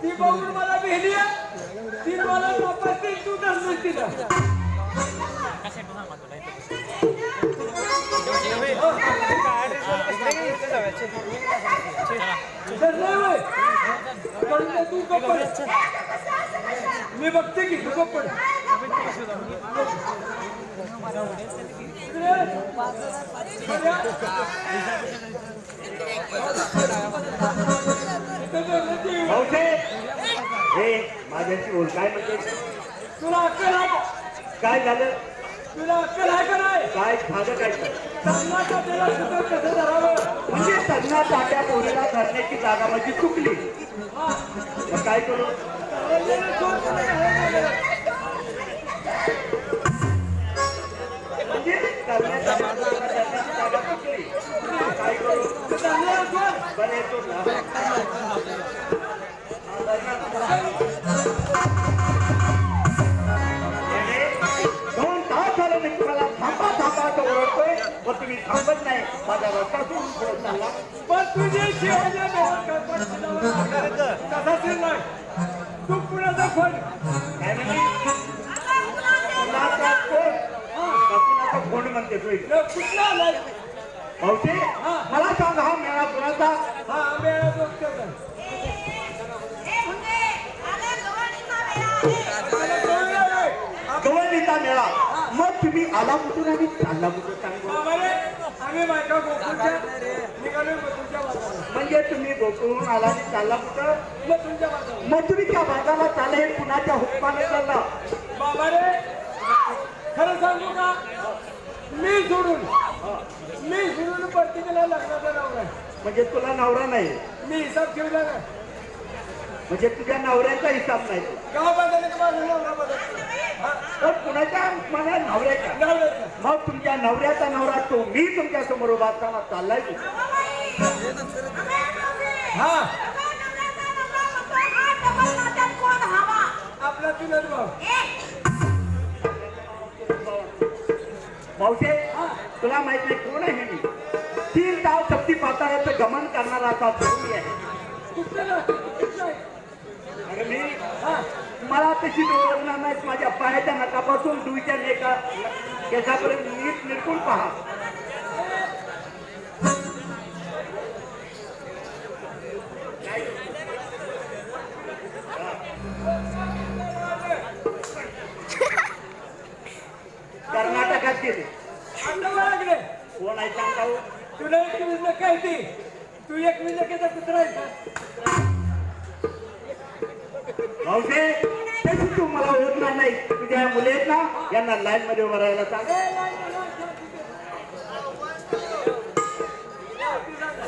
ती बघून मला भेली ती मला तपासते तू धरली तिला तू कपड मी बघते की तू कपड माझ्याशी बोल काय म्हणते तुला अक्कल आहे काय झालं तुला अक्कल आहे का नाही काय झालं काय तन्नाचा त्याला सुद्धा कसं धरावं म्हणजे तन्ना ताट्या पोरीला धरण्याची जागा माझी चुकली मग काय करू म्हणजे तन्नाच्या धरण्याची जागा चुकली काय करू बरं येतो तुम्ही थांबत नाही माझा रस्ता सोडून चालला पण तुझी तसाच नाही तू कुणाचा फोन काय म्हणजे कुणाचा फोन म्हणते कुठला आलाय भाऊचे मला सांग हा मेळा कुणाचा हा मेळा बघतो गवळणीचा मेळा मग तुम्ही आला कुठून आणि चालला कुठून सांगू आम्ही बायका गोकुळच्या निघालोय तुमच्या बाजारात म्हणजे तुम्ही गोकुळून आला आणि चालला कुठं मग तुमच्या बाजारात मग तुम्ही त्या बाजाराला चालला हे कुणाच्या हुकमाने चालला बाबा रे खरं सांगू का मी सोडून प्रत्येकाला लग्नाचा नवरा म्हणजे तुला नवरा नाही मी हिसाब ठेवला ना म्हणजे तुझ्या नवऱ्याचा हिसाब नाही गाव बदलले माझा नवरा बदल तर कुणाच्या मला नवऱ्याचा मग तुमच्या नवऱ्याचा नवरा तो मी तुमच्या समोर उभा असताना चाललाय की हा आपला चुलत भाऊ मावशे तुला माहित नाही कोण आहे मी 3 गाव शक्ती पाताळाचं गमन करणारा असा जोडी आहे अरे मी मला तशी ओळखणार नाही माझ्या पायाच्या नकापासून दुईच्या नेका केसापर्यंत नीट निरकून पहा कर्नाटकात गेले कोण आहे सांगता तुला एक मिनिट काय ती तू एक मिनिट कुत्रा आहे भाऊजे तशी तू मला ओळखणार नाही तुझ्या मुले आहेत ना यांना लाईन मध्ये उभं राहायला सांग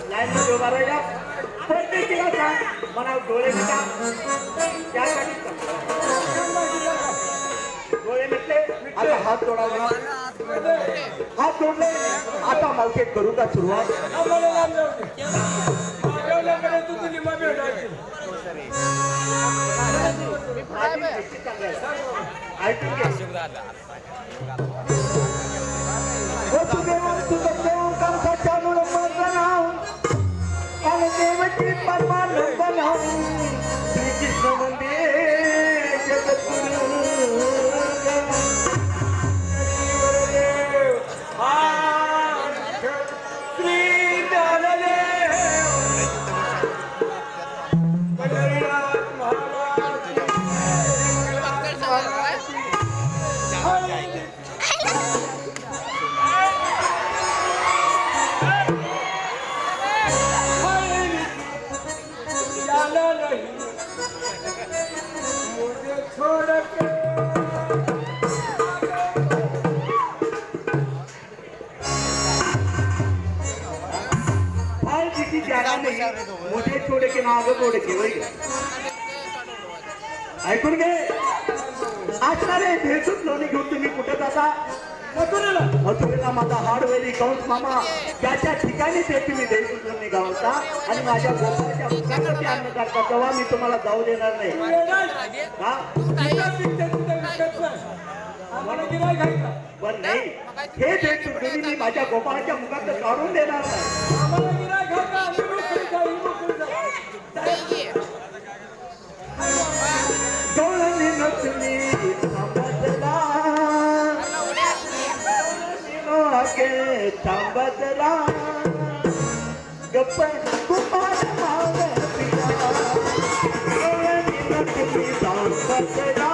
लाईन मध्ये उभा राहायला प्रत्येकीला सांग मला डोळे मिटा त्यासाठी डोळे मिटले आता हात जोडावा हात जोडले आता मालके करू का सुरुवात तू लिंबा भेटायची ऐकून घे वसुदेव तुझं कंसाच्या मुलं नाव आणि देवची परमानंद नाव श्रीकृष्ण मंदिर जगद्गुरु मुझे छोड़ के ना आगे बोड़ के वही ऐकून घे असणारे भेटूच लोणी घेऊन तुम्ही कुठे जाता मथुरेला माझा हाडवेली कंस मामा त्याच्या ठिकाणी ते तुम्ही भेटून निघावता आणि माझ्या गोपाळच्या मुखासाठी अन्न करता तेव्हा मी तुम्हाला जाऊ देणार नाही का पण नाही हे भेटून तुम्ही मी माझ्या गोपाळच्या मुखात काढून देणार नाही गवळणी नसली थांबतला के थांबतला गप्प कुमार मावे पिला गवळणी नसली थांबतला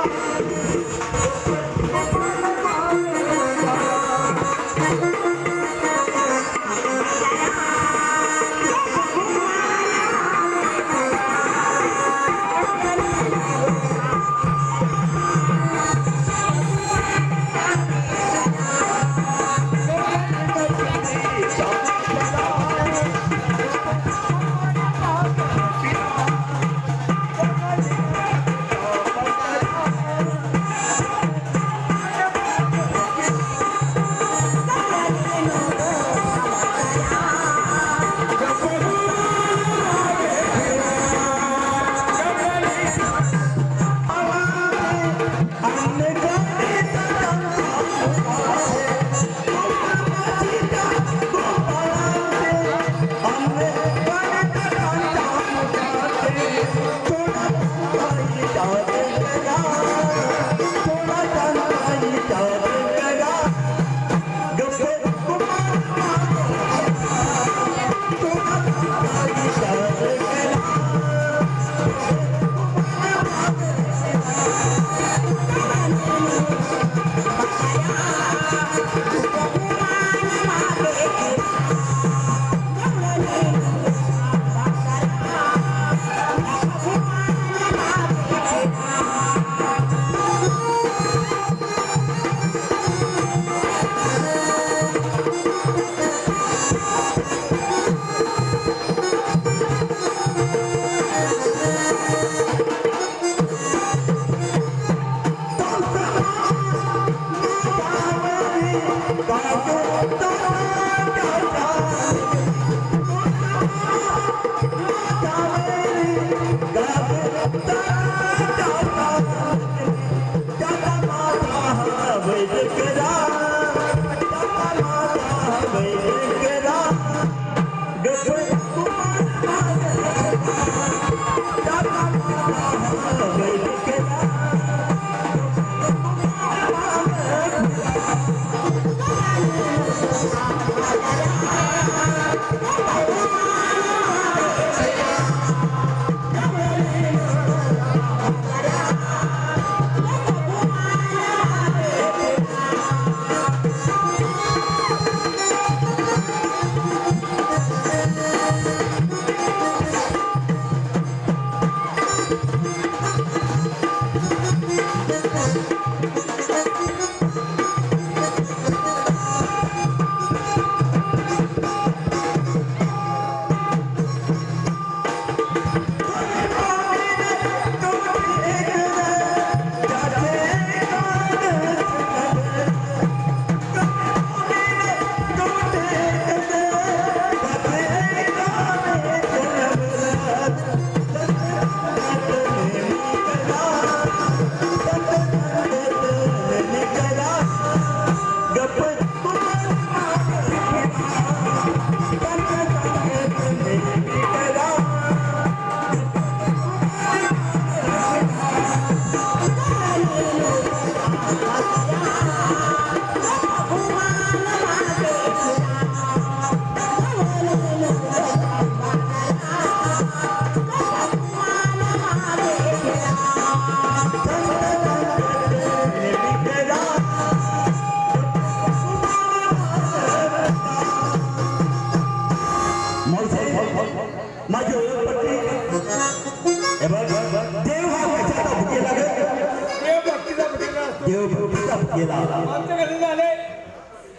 केला. आमचं कसं झालंय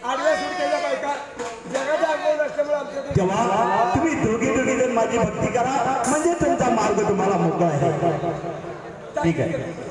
आडव्या सुटकेच्या बायका जगाच्या अंगावर असल्यामुळे आमच्या जेव्हा तुम्ही दोघी जण माझ्या माझी भक्ती करा म्हणजे तुमचा मार्ग तुम्हाला मोकळा आहे. ठीक आहे.